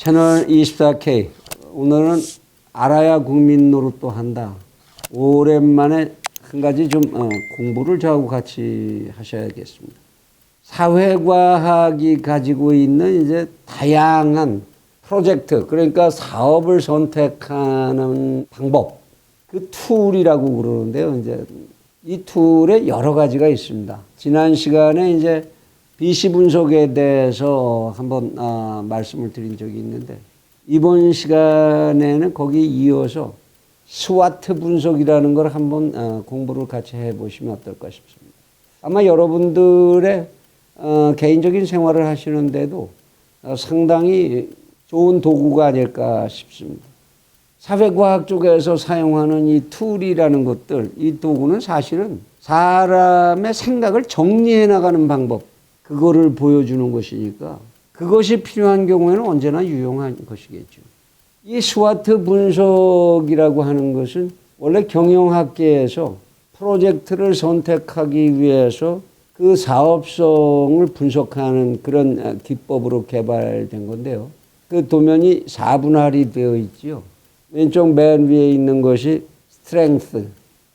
채널 24K. 오늘은 알아야 국민 노릇도 한다. 오랜만에 한 가지 좀 공부를 저하고 같이 하셔야겠습니다. 사회과학이 가지고 있는 이제 다양한 프로젝트, 그러니까 사업을 선택하는 방법, 그 툴이라고 그러는데요. 이제 이 툴에 여러 가지가 있습니다. 지난 시간에 이제 BC 분석에 대해서 한번 말씀을 드린 적이 있는데, 이번 시간에는 거기 이어서 스와트 분석이라는 걸 한번 공부를 같이 해보시면 어떨까 싶습니다. 아마 여러분들의 개인적인 생활을 하시는데도 상당히 좋은 도구가 아닐까 싶습니다. 사회과학 쪽에서 사용하는 이 툴이라는 것들, 이 도구는 사실은 사람의 생각을 정리해 나가는 방법, 그거를 보여주는 것이니까 그것이 필요한 경우에는 언제나 유용한 것이겠죠. 이 스와트 분석이라고 하는 것은 원래 경영학계에서 프로젝트를 선택하기 위해서 그 사업성을 분석하는 그런 기법으로 개발된 건데요. 그 도면이 4분할이 되어 있지요. 왼쪽 맨 위에 있는 것이 strength,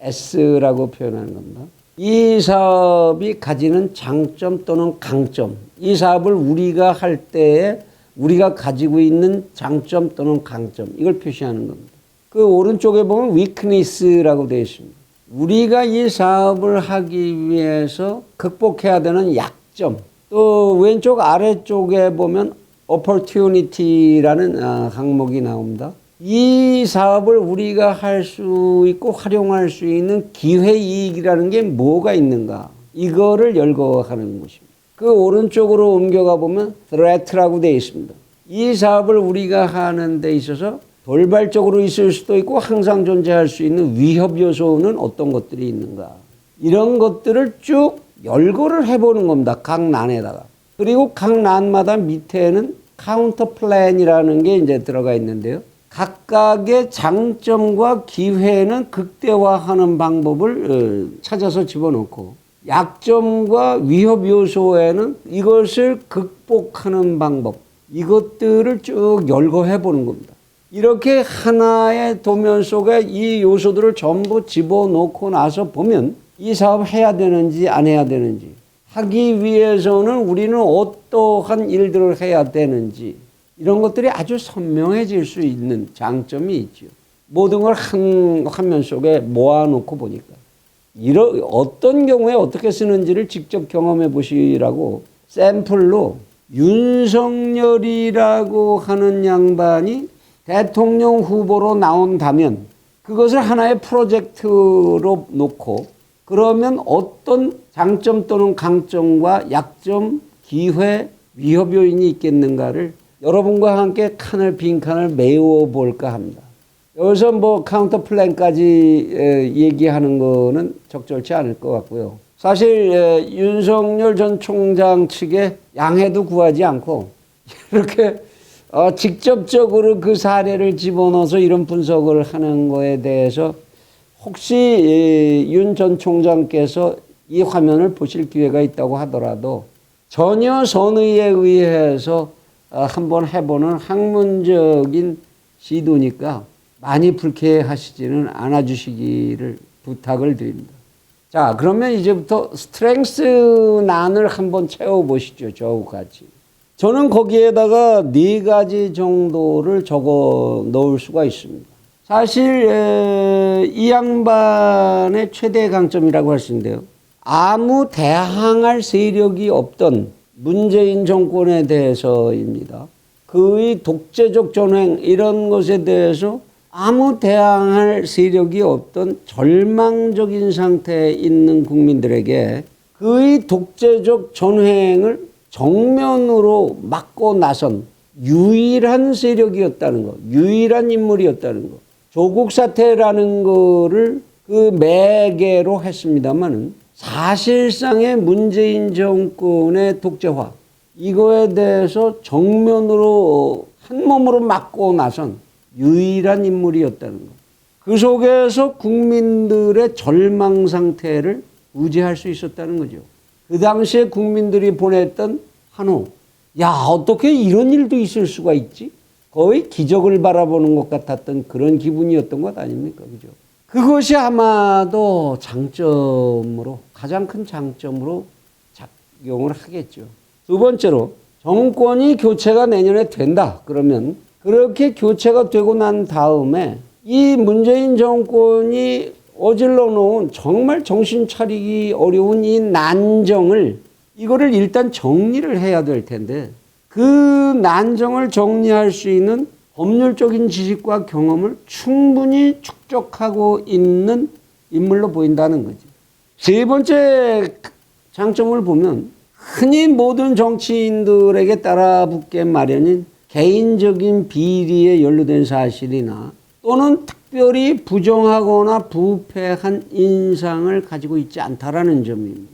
S라고 표현하는 겁니다. 이 사업이 가지는 장점 또는 강점, 이 사업을 우리가 할 때에 우리가 가지고 있는 장점 또는 강점, 이걸 표시하는 겁니다. 그 오른쪽에 보면 weakness라고 되어 있습니다. 우리가 이 사업을 하기 위해서 극복해야 되는 약점, 또 왼쪽 아래쪽에 보면 opportunity라는 항목이 나옵니다. 이 사업을 우리가 할 수 있고 활용할 수 있는 기회이익이라는 게 뭐가 있는가, 이거를 열거하는 것입니다. 그 오른쪽으로 옮겨가 보면 threat라고 되어 있습니다. 이 사업을 우리가 하는 데 있어서 돌발적으로 있을 수도 있고 항상 존재할 수 있는 위협 요소는 어떤 것들이 있는가, 이런 것들을 쭉 열거를 해보는 겁니다. 각 난에다가. 그리고 각 난마다 밑에는 카운터 플랜이라는 게 이제 들어가 있는데요. 각각의 장점과 기회는 극대화하는 방법을 찾아서 집어넣고, 약점과 위협 요소에는 이것을 극복하는 방법, 이것들을 쭉 열거해 보는 겁니다. 이렇게 하나의 도면 속에 이 요소들을 전부 집어넣고 나서 보면 이 사업 해야 되는지 안 해야 되는지, 하기 위해서는 우리는 어떠한 일들을 해야 되는지, 이런 것들이 아주 선명해질 수 있는 장점이 있죠. 모든 걸 한 화면 속에 모아놓고 보니까 어떤 경우에 어떻게 쓰는지를 직접 경험해 보시라고 샘플로 윤석열이라고 하는 양반이 대통령 후보로 나온다면 그것을 하나의 프로젝트로 놓고, 그러면 어떤 장점 또는 강점과 약점, 기회, 위협 요인이 있겠는가를 여러분과 함께 빈칸을 메워 볼까 합니다. 여기서 뭐 카운터 플랜까지 얘기하는 거는 적절치 않을 것 같고요. 사실 윤석열 전 총장 측에 양해도 구하지 않고 이렇게 직접적으로 그 사례를 집어넣어서 이런 분석을 하는 거에 대해서 혹시 윤 전 총장께서 이 화면을 보실 기회가 있다고 하더라도 전혀 선의에 의해서 한번 해보는 학문적인 시도니까 많이 불쾌하시지는 않아 주시기를 부탁을 드립니다. 자, 그러면 이제부터 스트렝스 난을 한번 채워보시죠. 저하고 같이. 저는 거기에다가 4가지 정도를 적어 넣을 수가 있습니다. 사실 이 양반의 최대 강점이라고 할 수 있는데요. 아무 대항할 세력이 없던 문재인 정권에 대해서입니다. 그의 독재적 전횡, 이런 것에 대해서 아무 대항할 세력이 없던 절망적인 상태에 있는 국민들에게 그의 독재적 전횡을 정면으로 막고 나선 유일한 세력이었다는 것, 유일한 인물이었다는 것. 조국 사태라는 거를 그 매개로 했습니다만은 사실상의 문재인 정권의 독재화, 이거에 대해서 정면으로 한 몸으로 막고 나선 유일한 인물이었다는 것. 그 속에서 국민들의 절망 상태를 유지할 수 있었다는 거죠. 그 당시에 국민들이 보냈던 환호, 야, 어떻게 이런 일도 있을 수가 있지? 거의 기적을 바라보는 것 같았던 그런 기분이었던 것 아닙니까? 그죠? 그것이 아마도 장점으로, 가장 큰 장점으로 작용을 하겠죠. 두 번째로, 정권이 교체가 내년에 된다. 그러면 그렇게 교체가 되고 난 다음에 이 문재인 정권이 어질러 놓은 정말 정신 차리기 어려운 이 난정을 이거를 일단 정리를 해야 될 텐데 그 난정을 정리할 수 있는 법률적인 지식과 경험을 충분히 축적하고 있는 인물로 보인다는 거죠. 세 번째 장점을 보면 흔히 모든 정치인들에게 따라붙게 마련인 개인적인 비리에 연루된 사실이나 또는 특별히 부정하거나 부패한 인상을 가지고 있지 않다라는 점입니다.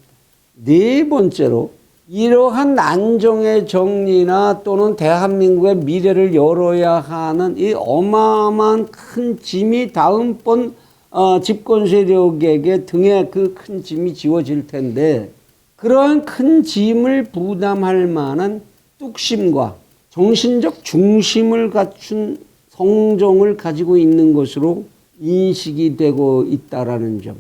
네 번째로 이러한 난정의 정리나 또는 대한민국의 미래를 열어야 하는 이 어마어마한 큰 짐이 다음번 집권 세력에게 등에 그 큰 짐이 지워질 텐데 그러한 큰 짐을 부담할 만한 뚝심과 정신적 중심을 갖춘 성정을 가지고 있는 것으로 인식이 되고 있다라는 점.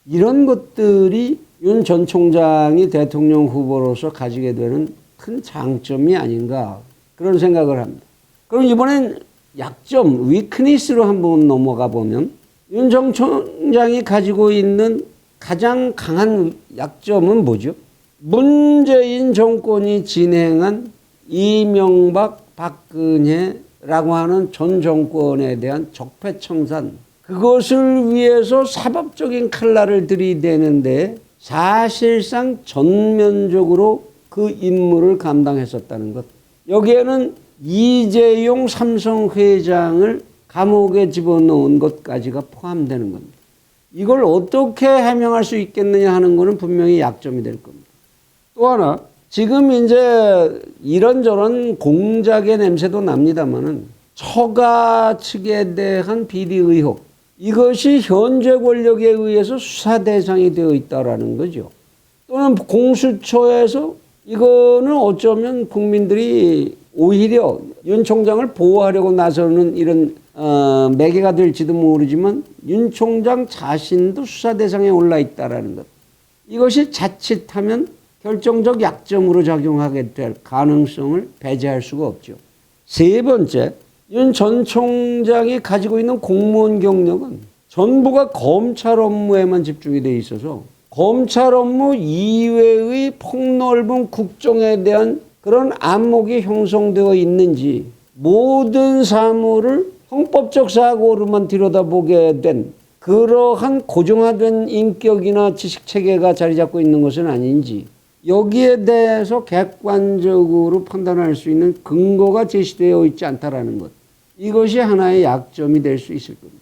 이런 것들이 윤 전 총장이 대통령 후보로서 가지게 되는 큰 장점이 아닌가 그런 생각을 합니다. 그럼 이번엔 약점, 위크니스로 한번 넘어가 보면 윤 전 총장이 가지고 있는 가장 강한 약점은 뭐죠? 문재인 정권이 진행한 이명박, 박근혜라고 하는 전 정권에 대한 적폐청산, 그것을 위해서 사법적인 칼날을 들이대는데 사실상 전면적으로 그 임무를 감당했었다는 것. 여기에는 이재용 삼성 회장을 감옥에 집어넣은 것까지가 포함되는 겁니다. 이걸 어떻게 해명할 수 있겠느냐 하는 것은 분명히 약점이 될 겁니다. 또 하나, 지금 이제 이런저런 공작의 냄새도 납니다만은 처가 측에 대한 비리 의혹, 이것이 현재 권력에 의해서 수사 대상이 되어 있다라는 거죠. 또는 공수처에서 이거는 어쩌면 국민들이 오히려 윤 총장을 보호하려고 나서는 이런 매개가 될지도 모르지만 윤 총장 자신도 수사 대상에 올라 있다라는 것. 이것이 자칫하면 결정적 약점으로 작용하게 될 가능성을 배제할 수가 없죠. 세 번째, 윤 전 총장이 가지고 있는 공무원 경력은 전부가 검찰 업무에만 집중이 돼 있어서 검찰 업무 이외의 폭넓은 국정에 대한 그런 안목이 형성되어 있는지 모든 사물을 형법적 사고로만 들여다보게 된 그러한 고정화된 인격이나 지식체계가 자리 잡고 있는 것은 아닌지 여기에 대해서 객관적으로 판단할 수 있는 근거가 제시되어 있지 않다라는 것. 이것이 하나의 약점이 될 수 있을 겁니다.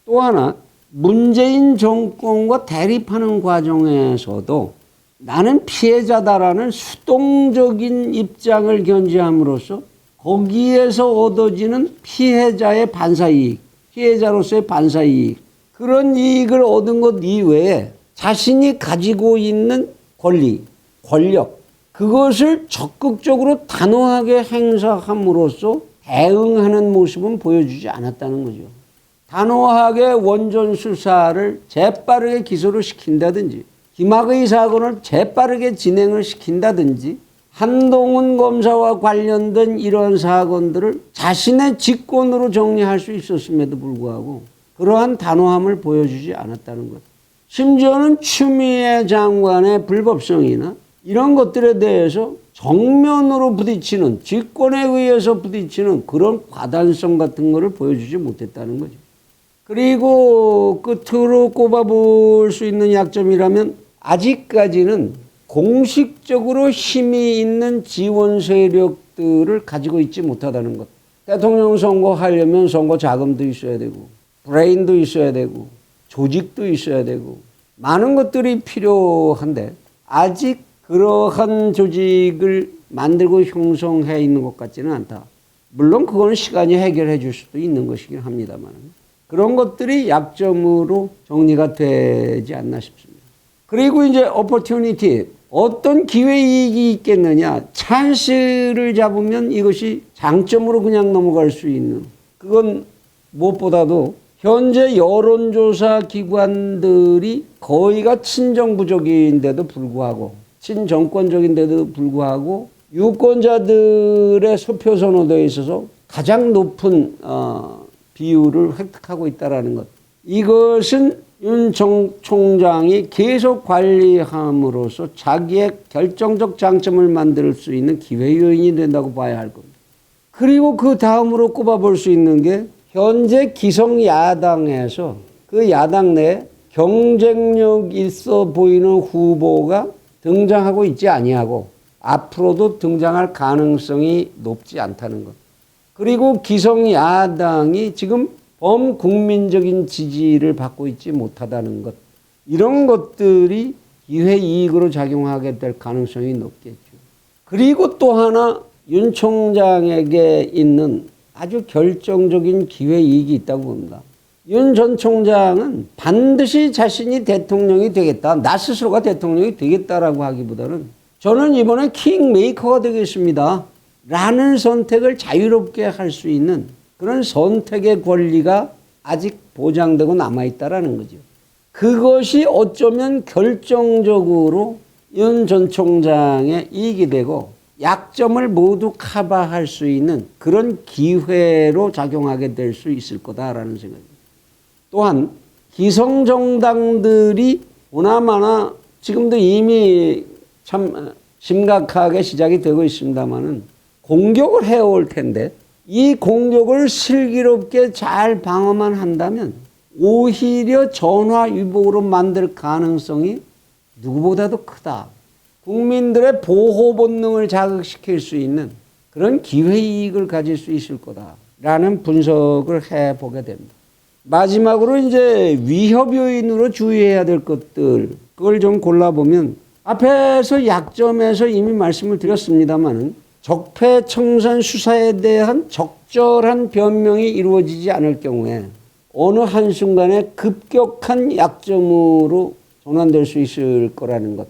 또 하나, 문재인 정권과 대립하는 과정에서도 나는 피해자다라는 수동적인 입장을 견지함으로써 거기에서 얻어지는 피해자의 반사이익, 피해자로서의 반사이익, 그런 이익을 얻은 것 이외에 자신이 가지고 있는 권리, 권력, 그것을 적극적으로 단호하게 행사함으로써 대응하는 모습은 보여주지 않았다는 거죠. 단호하게 원전 수사를 재빠르게 기소를 시킨다든지 김학의 사건을 재빠르게 진행을 시킨다든지 한동훈 검사와 관련된 이런 사건들을 자신의 직권으로 정리할 수 있었음에도 불구하고 그러한 단호함을 보여주지 않았다는 것. 심지어는 추미애 장관의 불법성이나 이런 것들에 대해서 정면으로 부딪히는, 직권에 의해서 부딪히는 그런 과단성 같은 것을 보여주지 못했다는 거죠. 그리고 끝으로 꼽아볼 수 있는 약점이라면 아직까지는 공식적으로 힘이 있는 지원 세력들을 가지고 있지 못하다는 것. 대통령 선거 하려면 선거 자금도 있어야 되고 브레인도 있어야 되고 조직도 있어야 되고 많은 것들이 필요한데 아직 그러한 조직을 만들고 형성해 있는 것 같지는 않다. 물론 그건 시간이 해결해 줄 수도 있는 것이긴 합니다만 그런 것들이 약점으로 정리가 되지 않나 싶습니다. 그리고 이제 opportunity, 어떤 기회이익이 있겠느냐. 찬스를 잡으면 이것이 장점으로 그냥 넘어갈 수 있는. 그건 무엇보다도 현재 여론조사 기관들이 거의가 친정부적인데도 불구하고 친정권적인데도 불구하고 유권자들의 소표 선호도에 있어서 가장 높은 비율을 획득하고 있다는 것. 이것은 윤 총장이 계속 관리함으로써 자기의 결정적 장점을 만들 수 있는 기회 요인이 된다고 봐야 할 겁니다. 그리고 그 다음으로 꼽아볼 수 있는 게 현재 기성 야당에서 그 야당 내에 경쟁력 있어 보이는 후보가 등장하고 있지 아니하고 앞으로도 등장할 가능성이 높지 않다는 것. 그리고 기성 야당이 지금 범국민적인 지지를 받고 있지 못하다는 것. 이런 것들이 기회 이익으로 작용하게 될 가능성이 높겠죠. 그리고 또 하나 윤 총장에게 있는 아주 결정적인 기회 이익이 있다고 봅니다. 윤 전 총장은 반드시 자신이 대통령이 되겠다. 나 스스로가 대통령이 되겠다라고 하기보다는 저는 이번에 킹메이커가 되겠습니다. 라는 선택을 자유롭게 할 수 있는 그런 선택의 권리가 아직 보장되고 남아있다라는 거죠. 그것이 어쩌면 결정적으로 윤 전 총장의 이익이 되고 약점을 모두 커버할 수 있는 그런 기회로 작용하게 될 수 있을 거다라는 생각입니다. 또한 기성정당들이 보나마나 지금도 이미 참 심각하게 시작이 되고 있습니다만은 공격을 해올 텐데 이 공격을 슬기롭게 잘 방어만 한다면 오히려 전화위복으로 만들 가능성이 누구보다도 크다. 국민들의 보호 본능을 자극시킬 수 있는 그런 기회이익을 가질 수 있을 거다라는 분석을 해보게 됩니다. 마지막으로 이제 위협 요인으로 주의해야 될 것들 그걸 좀 골라보면 앞에서 약점에서 이미 말씀을 드렸습니다만은 적폐청산 수사에 대한 적절한 변명이 이루어지지 않을 경우에 어느 한순간에 급격한 약점으로 전환될 수 있을 거라는 것.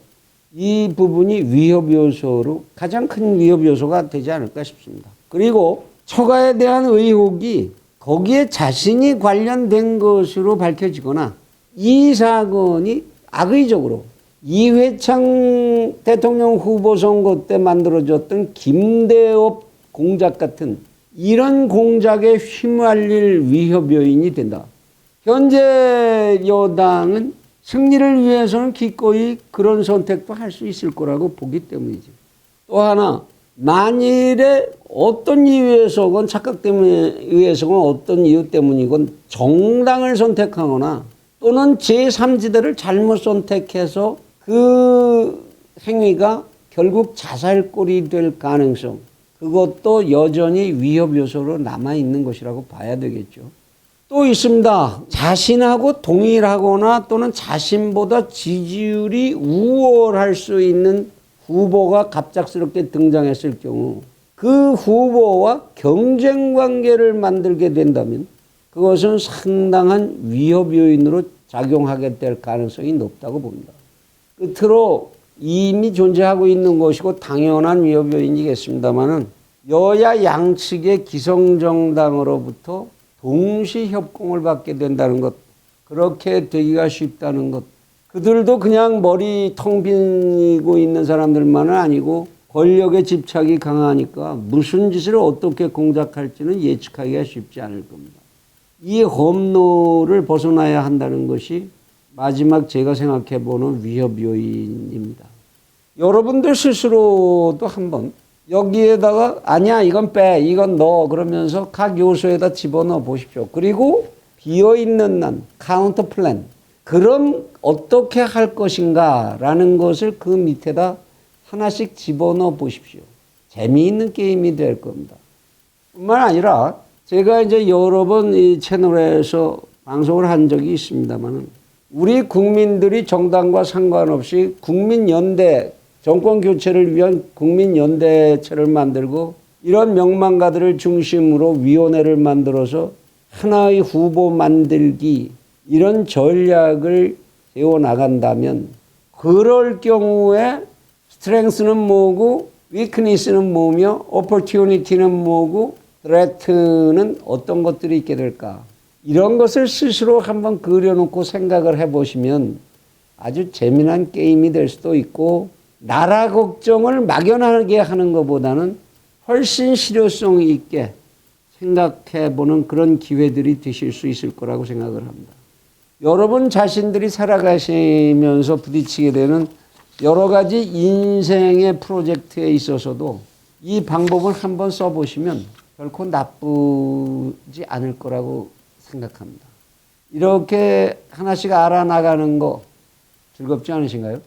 이 부분이 위협 요소로 가장 큰 위협 요소가 되지 않을까 싶습니다. 그리고 처가에 대한 의혹이 거기에 자신이 관련된 것으로 밝혀지거나 이 사건이 악의적으로 이회창 대통령 후보 선거 때 만들어졌던 김대업 공작 같은 이런 공작에 휘말릴 위협 요인이 된다. 현재 여당은 승리를 위해서는 기꺼이 그런 선택도 할 수 있을 거라고 보기 때문이죠. 또 하나 만일에 어떤 이유에서건 착각 때문에 의해서건 어떤 이유 때문이건 정당을 선택하거나 또는 제3지대를 잘못 선택해서 그 행위가 결국 자살골이 될 가능성 그것도 여전히 위협 요소로 남아있는 것이라고 봐야 되겠죠. 또 있습니다. 자신하고 동일하거나 또는 자신보다 지지율이 우월할 수 있는 후보가 갑작스럽게 등장했을 경우 그 후보와 경쟁 관계를 만들게 된다면 그것은 상당한 위협 요인으로 작용하게 될 가능성이 높다고 봅니다. 끝으로 이미 존재하고 있는 것이고 당연한 위협 요인이겠습니다만은 여야 양측의 기성정당으로부터 동시 협공을 받게 된다는 것, 그렇게 되기가 쉽다는 것. 그들도 그냥 머리 텅 비고 있는 사람들만은 아니고 권력에 집착이 강하니까 무슨 짓을 어떻게 공작할지는 예측하기가 쉽지 않을 겁니다. 이 험로를 벗어나야 한다는 것이 마지막 제가 생각해보는 위협 요인입니다. 여러분들 스스로도 한번 여기에다가 아니야 이건 빼 이건 넣어 그러면서 각 요소에다 집어넣어 보십시오. 그리고 비어있는 난 카운터 플랜 그럼 어떻게 할 것인가 라는 것을 그 밑에다 하나씩 집어넣어 보십시오. 재미있는 게임이 될 겁니다. 뿐만 아니라 제가 이제 여러 번 이 채널에서 방송을 한 적이 있습니다만 우리 국민들이 정당과 상관없이 국민연대 정권 교체를 위한 국민연대체를 만들고 이런 명망가들을 중심으로 위원회를 만들어서 하나의 후보 만들기 이런 전략을 세워나간다면 그럴 경우에 스트렝스는 뭐고 위크니스는 뭐며 오퍼튜니티는 뭐고 threat는 어떤 것들이 있게 될까? 이런 것을 스스로 한번 그려놓고 생각을 해보시면 아주 재미난 게임이 될 수도 있고 나라 걱정을 막연하게 하는 것보다는 훨씬 실효성 있게 생각해보는 그런 기회들이 되실 수 있을 거라고 생각을 합니다. 여러분 자신들이 살아가시면서 부딪히게 되는 여러 가지 인생의 프로젝트에 있어서도 이 방법을 한번 써보시면 결코 나쁘지 않을 거라고 생각합니다. 이렇게 하나씩 알아나가는 거 즐겁지 않으신가요?